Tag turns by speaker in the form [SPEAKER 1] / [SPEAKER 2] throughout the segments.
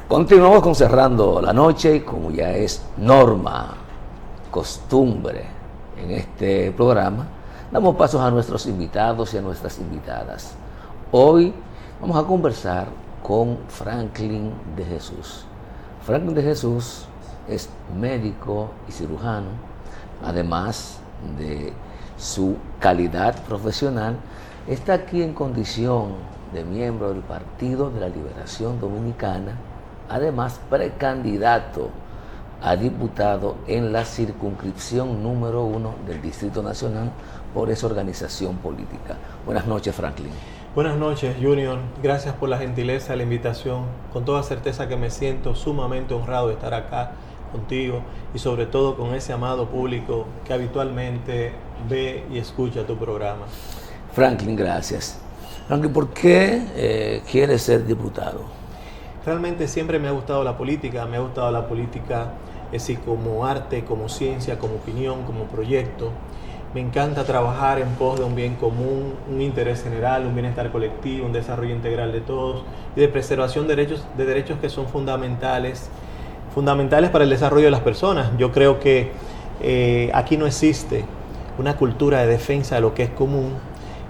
[SPEAKER 1] Continuamos con Cerrando la Noche y como ya es norma, costumbre en este programa, damos pasos a nuestros invitados y a nuestras invitadas. Hoy vamos a conversar con Franklin de Jesús. Franklin de Jesús es médico y cirujano, además de su calidad profesional, está aquí en condición de miembro del Partido de la Liberación Dominicana, además precandidato a diputado en la circunscripción número 1 del Distrito Nacional por esa organización política. Buenas noches, Franklin.
[SPEAKER 2] Buenas noches, Junior. Gracias por la gentileza, la invitación. Con toda certeza que me siento sumamente honrado de estar acá contigo y sobre todo con ese amado público que habitualmente ve y escucha tu programa.
[SPEAKER 1] Franklin, gracias. Franklin, ¿por qué quieres ser diputado?
[SPEAKER 2] Realmente siempre me ha gustado la política, es decir, como arte, como ciencia, como opinión, como proyecto. Me encanta trabajar en pos de un bien común, un interés general, un bienestar colectivo, un desarrollo integral de todos y de preservación de derechos que son fundamentales para el desarrollo de las personas. Yo creo que aquí no existe una cultura de defensa de lo que es común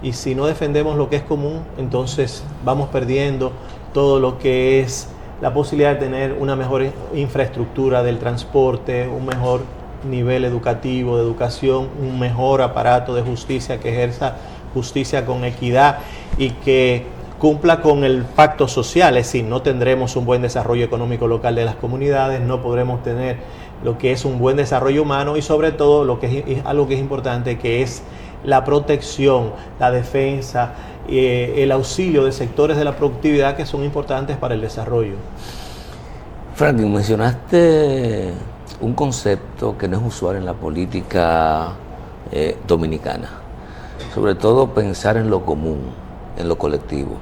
[SPEAKER 2] y si no defendemos lo que es común, entonces vamos perdiendo todo lo que es la posibilidad de tener una mejor infraestructura del transporte, un mejor nivel educativo, de educación, un mejor aparato de justicia que ejerza justicia con equidad y que cumpla con el pacto social, es decir, no tendremos un buen desarrollo económico local de las comunidades, no podremos tener lo que es un buen desarrollo humano y sobre todo lo que es algo que es importante, que es la protección, la defensa, el auxilio de sectores de la productividad que son importantes para el desarrollo.
[SPEAKER 1] Franklin, mencionaste un concepto que no es usual en la política dominicana, sobre todo pensar en lo común, en lo colectivo.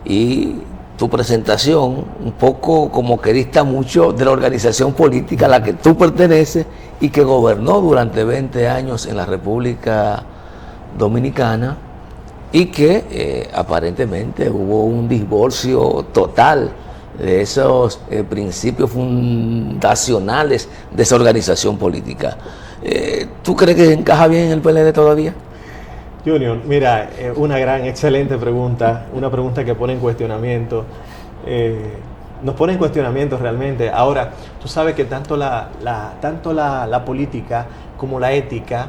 [SPEAKER 1] Y tu presentación un poco como que dista mucho de la organización política a la que tú perteneces y que gobernó durante 20 años en la República Dominicana y que aparentemente hubo un divorcio total de esos principios fundacionales de esa organización política. ¿Tú crees que encaja bien en el PLD todavía?
[SPEAKER 2] Junior, mira, una excelente pregunta, una pregunta que pone en cuestionamiento, nos pone en cuestionamiento realmente. Ahora, tú sabes que tanto la política como la ética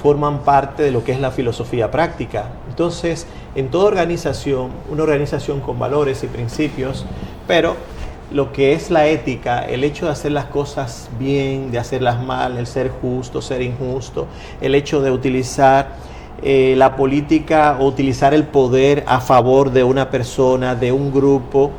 [SPEAKER 2] forman parte de lo que es la filosofía práctica. Entonces, en toda organización, una organización con valores y principios, pero lo que es la ética, el hecho de hacer las cosas bien, de hacerlas mal, el ser justo, ser injusto, el hecho de utilizar la política o utilizar el poder a favor de una persona, de un grupo,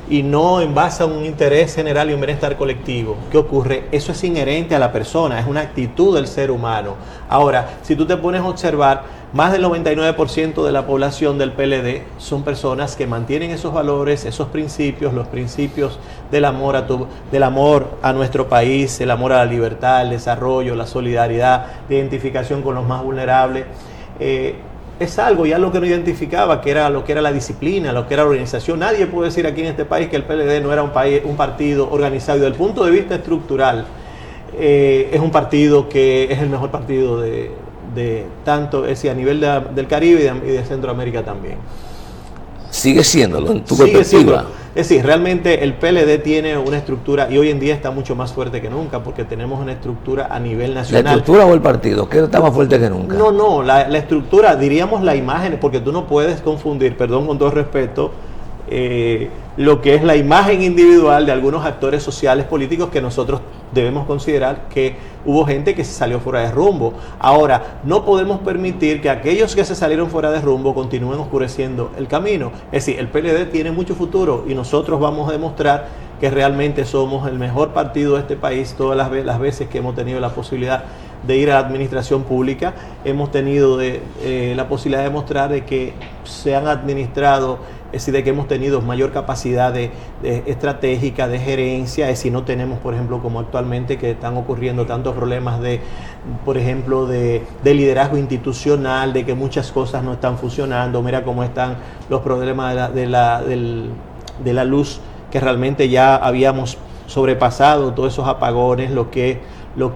[SPEAKER 2] y no en base a un interés general y un bienestar colectivo. ¿Qué ocurre? Eso es inherente a la persona, es una actitud del ser humano. Ahora, si tú te pones a observar, más del 99% de la población del PLD son personas que mantienen esos valores, esos principios, los principios del amor a nuestro país, el amor a la libertad, el desarrollo, la solidaridad, la identificación con los más vulnerables. Es algo ya lo que nos identificaba, que era lo que era la disciplina, lo que era la organización. Nadie puede decir aquí en este país que el PLD no era un partido organizado. Y desde el punto de vista estructural, es un partido que es el mejor partido de tanto, es decir, a nivel del Caribe y de Centroamérica también.
[SPEAKER 1] Sigue siéndolo en tu perspectiva.
[SPEAKER 2] Es decir, realmente el PLD tiene una estructura y hoy en día está mucho más fuerte que nunca porque tenemos una estructura a nivel nacional.
[SPEAKER 1] ¿La estructura o el partido? ¿Qué está más fuerte que nunca?
[SPEAKER 2] No, la estructura, diríamos la imagen, porque tú no puedes confundir, perdón con todo respeto, lo que es la imagen individual de algunos actores sociales políticos que nosotros debemos considerar que hubo gente que se salió fuera de rumbo. Ahora, no podemos permitir que aquellos que se salieron fuera de rumbo continúen oscureciendo el camino. Es decir, el PLD tiene mucho futuro y nosotros vamos a demostrar que realmente somos el mejor partido de este país. Todas las veces que hemos tenido la posibilidad de ir a la administración pública, hemos tenido la posibilidad de demostrar de que se han administrado, es decir, de que hemos tenido mayor capacidad de estratégica, de gerencia, es decir, no tenemos, por ejemplo, como actualmente que están ocurriendo tantos problemas por ejemplo, de liderazgo institucional, de que muchas cosas no están funcionando. Mira cómo están los problemas de la luz que realmente ya habíamos sobrepasado todos esos apagones, lo que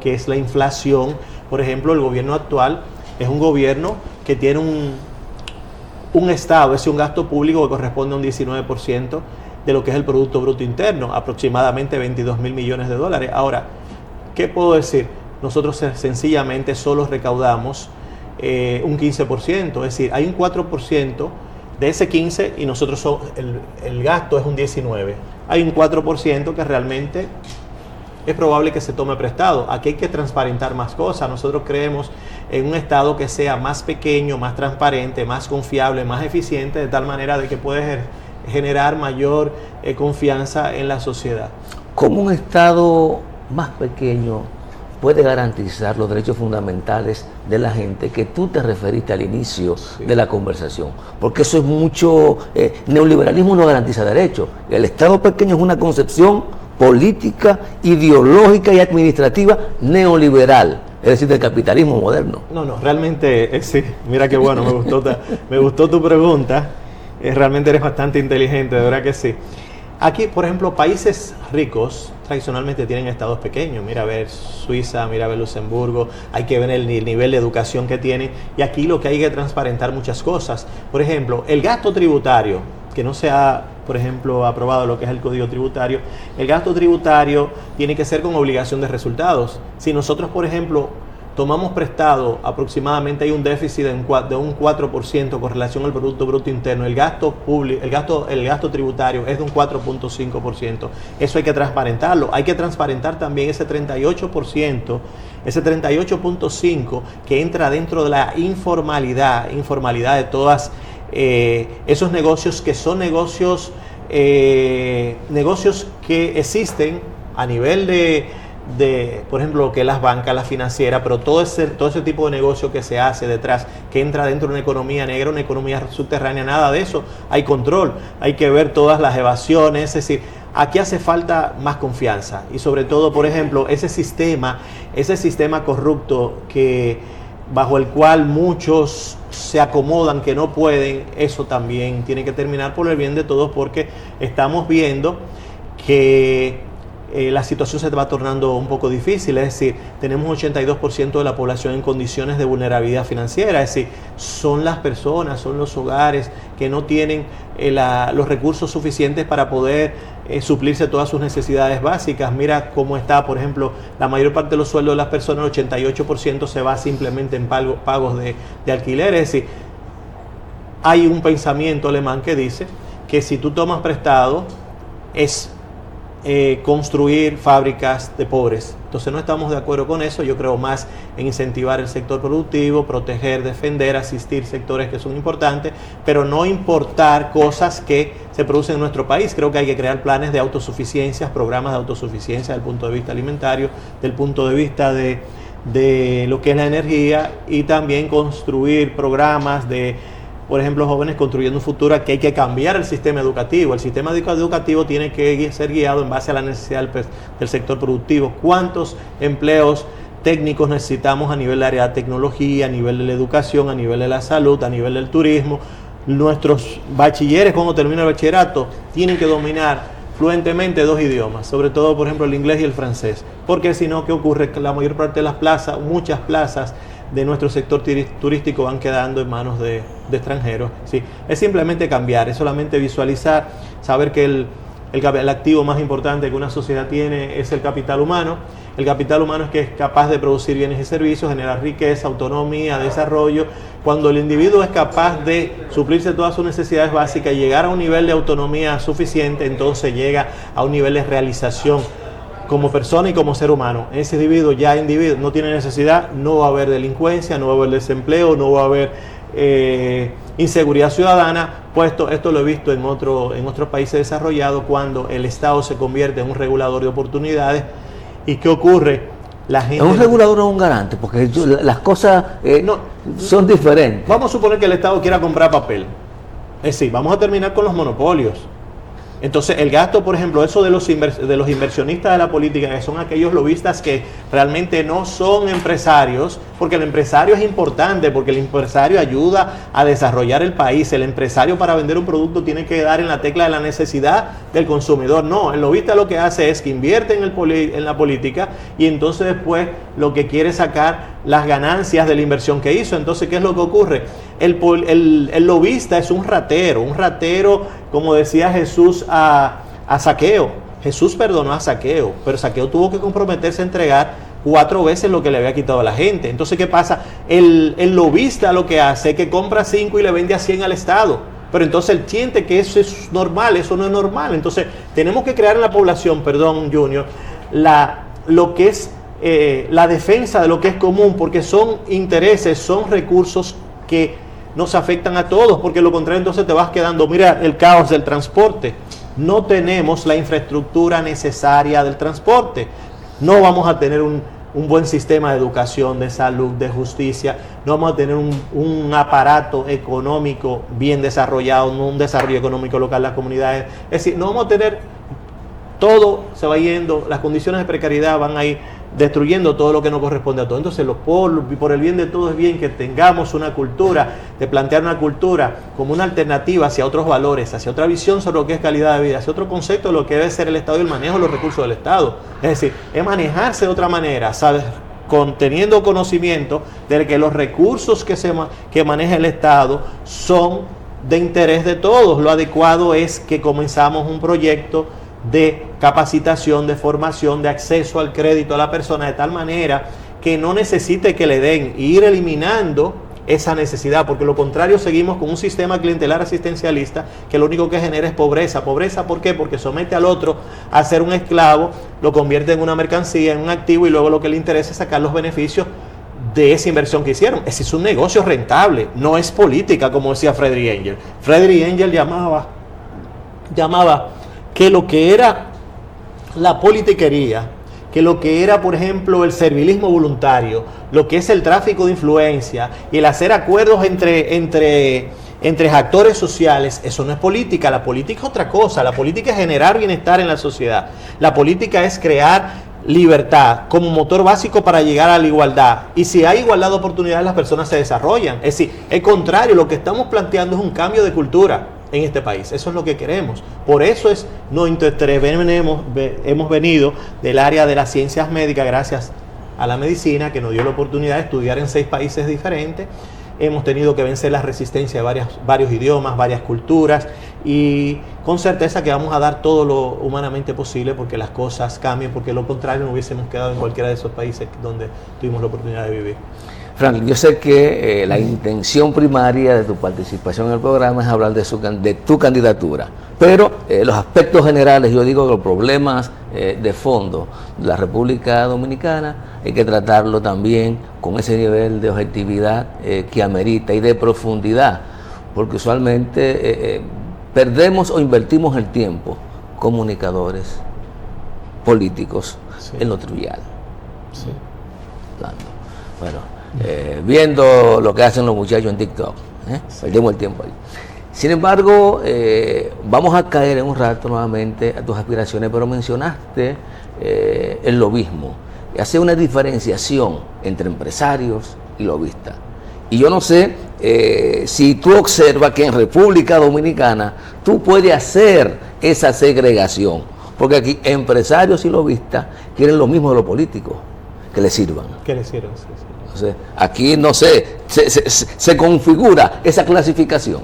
[SPEAKER 2] es la inflación. Por ejemplo, el gobierno actual es un gobierno que tiene un Estado, es decir, un gasto público que corresponde a un 19% de lo que es el Producto Bruto Interno, aproximadamente 22 mil millones de dólares. Ahora, ¿qué puedo decir? Nosotros sencillamente solo recaudamos un 15%, es decir, hay un 4% de ese 15% y nosotros el gasto es un 19%. Hay un 4% que realmente es probable que se tome prestado. Aquí hay que transparentar más cosas. Nosotros creemos en un Estado que sea más pequeño, más transparente, más confiable, más eficiente, de tal manera de que puede generar mayor confianza en la sociedad.
[SPEAKER 1] ¿Cómo un Estado más pequeño puede garantizar los derechos fundamentales de la gente que tú te referiste al inicio de la conversación? Porque eso es mucho... neoliberalismo no garantiza derechos. El Estado pequeño es una concepción política, ideológica y administrativa neoliberal, es decir, del capitalismo moderno.
[SPEAKER 2] No, realmente, sí, mira qué bueno, me gustó tu pregunta. Realmente eres bastante inteligente, de verdad que sí. Aquí, por ejemplo, países ricos tradicionalmente tienen estados pequeños. Mira a ver Suiza, mira a ver Luxemburgo, hay que ver el nivel de educación que tienen. Y aquí lo que hay que transparentar muchas cosas. Por ejemplo, el gasto tributario, que no se ha, por ejemplo, aprobado lo que es el Código Tributario. El gasto tributario tiene que ser con obligación de resultados. Si nosotros, por ejemplo, tomamos prestado, aproximadamente hay un déficit de un 4% con relación al Producto Bruto Interno. El gasto público, el gasto tributario es de un 4.5%. Eso hay que transparentarlo. Hay que transparentar también ese 38%, ese 38.5% que entra dentro de la informalidad de todas esos negocios que son negocios que existen a nivel de, por ejemplo, lo que es las bancas, las financieras, pero todo ese tipo de negocio que se hace detrás, que entra dentro de una economía negra, una economía subterránea, nada de eso, hay control, hay que ver todas las evasiones, es decir, aquí hace falta más confianza y sobre todo, por ejemplo, ese sistema corrupto bajo el cual muchos se acomodan, que no pueden, eso también tiene que terminar por el bien de todos, porque estamos viendo que la situación se va tornando un poco difícil, es decir, tenemos un 82% de la población en condiciones de vulnerabilidad financiera, es decir, son las personas, son los hogares que no tienen los recursos suficientes para poder suplirse todas sus necesidades básicas. Mira cómo está, por ejemplo, la mayor parte de los sueldos de las personas, el 88% se va simplemente en pagos de alquiler, es decir, hay un pensamiento alemán que dice que si tú tomas prestado es construir fábricas de pobres. Entonces no estamos de acuerdo con eso. Yo creo más en incentivar el sector productivo, proteger, defender, asistir sectores que son importantes, pero no importar cosas que se producen en nuestro país. Creo que hay que crear planes de autosuficiencia, programas de autosuficiencia desde el punto de vista alimentario, del punto de vista de lo que es la energía, y también construir programas de, por ejemplo, jóvenes construyendo un futuro. Que hay que cambiar el sistema educativo. El sistema educativo tiene que ser guiado en base a la necesidad del sector productivo. ¿Cuántos empleos técnicos necesitamos a nivel de área de tecnología, a nivel de la educación, a nivel de la salud, a nivel del turismo? Nuestros bachilleres, cuando terminan el bachillerato, tienen que dominar fluentemente 2 idiomas, sobre todo, por ejemplo, el inglés y el francés. Porque si no, ¿qué ocurre? Que la mayor parte de las plazas, muchas plazas de nuestro sector turístico van quedando en manos de extranjeros. ¿Sí? Es simplemente cambiar, es solamente visualizar, saber que el activo más importante que una sociedad tiene es el capital humano. El capital humano es que es capaz de producir bienes y servicios, generar riqueza, autonomía, desarrollo. Cuando el individuo es capaz de suplirse todas sus necesidades básicas y llegar a un nivel de autonomía suficiente, entonces llega a un nivel de realización como persona y como ser humano. Ese individuo no tiene necesidad, no va a haber delincuencia, no va a haber desempleo, no va a haber inseguridad ciudadana. Puesto esto lo he visto en otros países desarrollados, cuando el Estado se convierte en un regulador de oportunidades. ¿Y qué ocurre? La gente...
[SPEAKER 1] ¿Es un regulador o un garante? Porque las cosas son diferentes.
[SPEAKER 2] Vamos a suponer que el Estado quiera comprar papel. Es decir, vamos a terminar con los monopolios. Entonces, el gasto, por ejemplo, eso de los inversionistas de la política, que son aquellos lobistas que realmente no son empresarios, porque el empresario es importante, porque el empresario ayuda a desarrollar el país. El empresario para vender un producto tiene que dar en la tecla de la necesidad del consumidor. No, el lobista lo que hace es que invierte en la política y entonces después lo que quiere es sacar las ganancias de la inversión que hizo. Entonces, ¿qué es lo que ocurre? El lobista es un ratero, como decía Jesús a Zaqueo. Jesús perdonó a Zaqueo, pero Zaqueo tuvo que comprometerse a entregar 4 veces lo que le había quitado a la gente. Entonces, ¿qué pasa? El lobista lo que hace es que compra 5 y le vende a 100 al Estado. Pero entonces él siente que eso es normal, eso no es normal. Entonces, tenemos que crear en la población, perdón, Junior, lo que es la defensa de lo que es común, porque son intereses, son recursos que nos afectan a todos, porque lo contrario entonces te vas quedando, mira el caos del transporte, no tenemos la infraestructura necesaria del transporte, no vamos a tener un buen sistema de educación, de salud, de justicia, no vamos a tener un aparato económico bien desarrollado, no un desarrollo económico local de las comunidades, es decir, no vamos a tener, todo se va yendo, las condiciones de precariedad van a ir destruyendo todo lo que nos corresponde a todos. Entonces, por el bien de todos es bien que tengamos una cultura, de plantear una cultura como una alternativa hacia otros valores, hacia otra visión sobre lo que es calidad de vida, hacia otro concepto de lo que debe ser el Estado y el manejo de los recursos del Estado. Es decir, es manejarse de otra manera, ¿sabes? Teniendo conocimiento de que los recursos que maneja el Estado son de interés de todos. Lo adecuado es que comenzamos un proyecto de capacitación, de formación, de acceso al crédito a la persona, de tal manera que no necesite que le den, e ir eliminando esa necesidad, porque lo contrario seguimos con un sistema clientelar asistencialista que lo único que genera es pobreza. ¿Pobreza por qué? Porque somete al otro a ser un esclavo, lo convierte en una mercancía, en un activo, y luego lo que le interesa es sacar los beneficios de esa inversión que hicieron. Ese es un negocio rentable, no es política, como decía Frederick Engel. Frederick Engel llamaba que lo que era la politiquería, que lo que era, por ejemplo, el servilismo voluntario, lo que es el tráfico de influencia y el hacer acuerdos entre actores sociales, eso no es política. La política es otra cosa. La política es generar bienestar en la sociedad. La política es crear libertad como motor básico para llegar a la igualdad. Y si hay igualdad de oportunidades, las personas se desarrollan. Es decir, el contrario, lo que estamos planteando es un cambio de cultura en este país. Eso es lo que queremos. Por eso hemos venido del área de las ciencias médicas, gracias a la medicina, que nos dio la oportunidad de estudiar en 6 países diferentes. Hemos tenido que vencer la resistencia de varios idiomas, varias culturas, y con certeza que vamos a dar todo lo humanamente posible porque las cosas cambien, porque lo contrario no hubiésemos quedado en cualquiera de esos países donde tuvimos la oportunidad de vivir.
[SPEAKER 1] Franklin, yo sé que la intención primaria de tu participación en el programa es hablar de tu candidatura, pero los aspectos generales, yo digo que los problemas de fondo de la República Dominicana hay que tratarlo también con ese nivel de objetividad que amerita y de profundidad, porque usualmente perdemos o invertimos el tiempo, comunicadores, políticos, sí, en lo trivial.
[SPEAKER 2] Sí.
[SPEAKER 1] Bueno, viendo lo que hacen los muchachos en TikTok, perdemos el tiempo ahí. Sin embargo, vamos a caer en un rato nuevamente a tus aspiraciones, pero mencionaste el lobismo, y hace una diferenciación entre empresarios y lobistas. Y yo no sé si tú observas que en República Dominicana tú puedes hacer esa segregación, porque aquí empresarios y lobistas quieren lo mismo de los políticos, que les sirvan.
[SPEAKER 2] Que les sirvan, sí, sí.
[SPEAKER 1] Entonces, aquí no sé, se configura esa clasificación.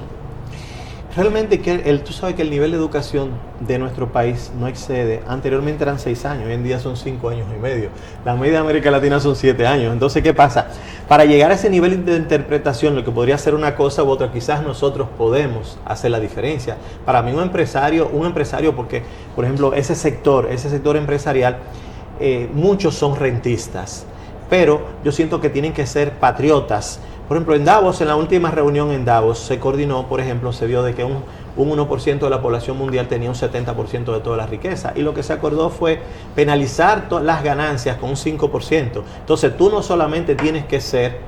[SPEAKER 2] Realmente tú sabes que el nivel de educación de nuestro país no excede, anteriormente eran 6 años, hoy en día son 5 años y medio. La media de América Latina son 7 años. Entonces, ¿qué pasa? Para llegar a ese nivel de interpretación, lo que podría ser una cosa u otra, quizás nosotros podemos hacer la diferencia. Para mí un empresario porque, por ejemplo, ese sector empresarial, muchos son rentistas, pero yo siento que tienen que ser patriotas. Por ejemplo, en Davos, en la última reunión en Davos, se coordinó, por ejemplo, se vio de que un 1% de la población mundial tenía un 70% de toda la riqueza, y lo que se acordó fue penalizar todas las ganancias con un 5%. Entonces, tú no solamente tienes que ser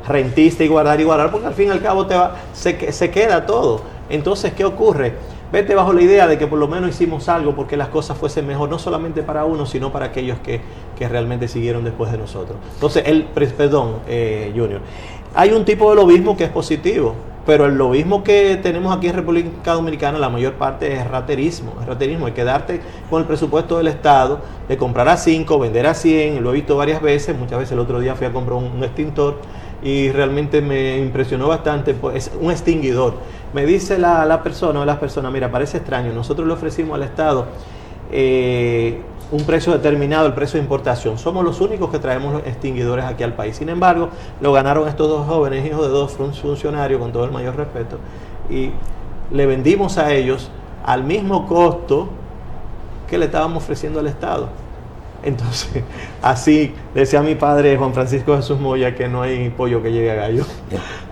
[SPEAKER 2] rentista y guardar, porque al fin y al cabo se queda todo. Entonces, ¿qué ocurre? vete bajo la idea de que por lo menos hicimos algo porque las cosas fuesen mejor, no solamente para uno, sino para aquellos que realmente siguieron después de nosotros. Entonces, Junior, hay un tipo de lobismo que es positivo, pero el lobismo que tenemos aquí en República Dominicana, la mayor parte es raterismo. Es raterismo, hay quedarte con el presupuesto del Estado, de comprar a 5, vender a 100, lo he visto varias veces, muchas veces el otro día fui a comprar un extintor y realmente me impresionó bastante, pues, es un extinguidor. Me dice la persona o las personas, mira, parece extraño, nosotros le ofrecimos al Estado un precio determinado, el precio de importación. Somos los únicos que traemos los extinguidores aquí al país. Sin embargo, lo ganaron estos dos jóvenes, hijos de dos funcionarios, con todo el mayor respeto, y le vendimos a ellos al mismo costo que le estábamos ofreciendo al Estado. Entonces, así decía mi padre Juan Francisco Jesús Moya, que no hay pollo que llegue a gallo.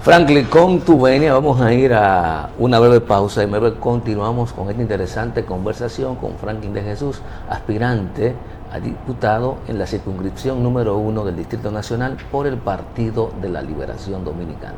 [SPEAKER 1] Franklin, con tu venia vamos a ir a una breve pausa y luego continuamos con esta interesante conversación con Franklin de Jesús, aspirante a diputado en la circunscripción número 1 del Distrito Nacional por el Partido de la Liberación Dominicana.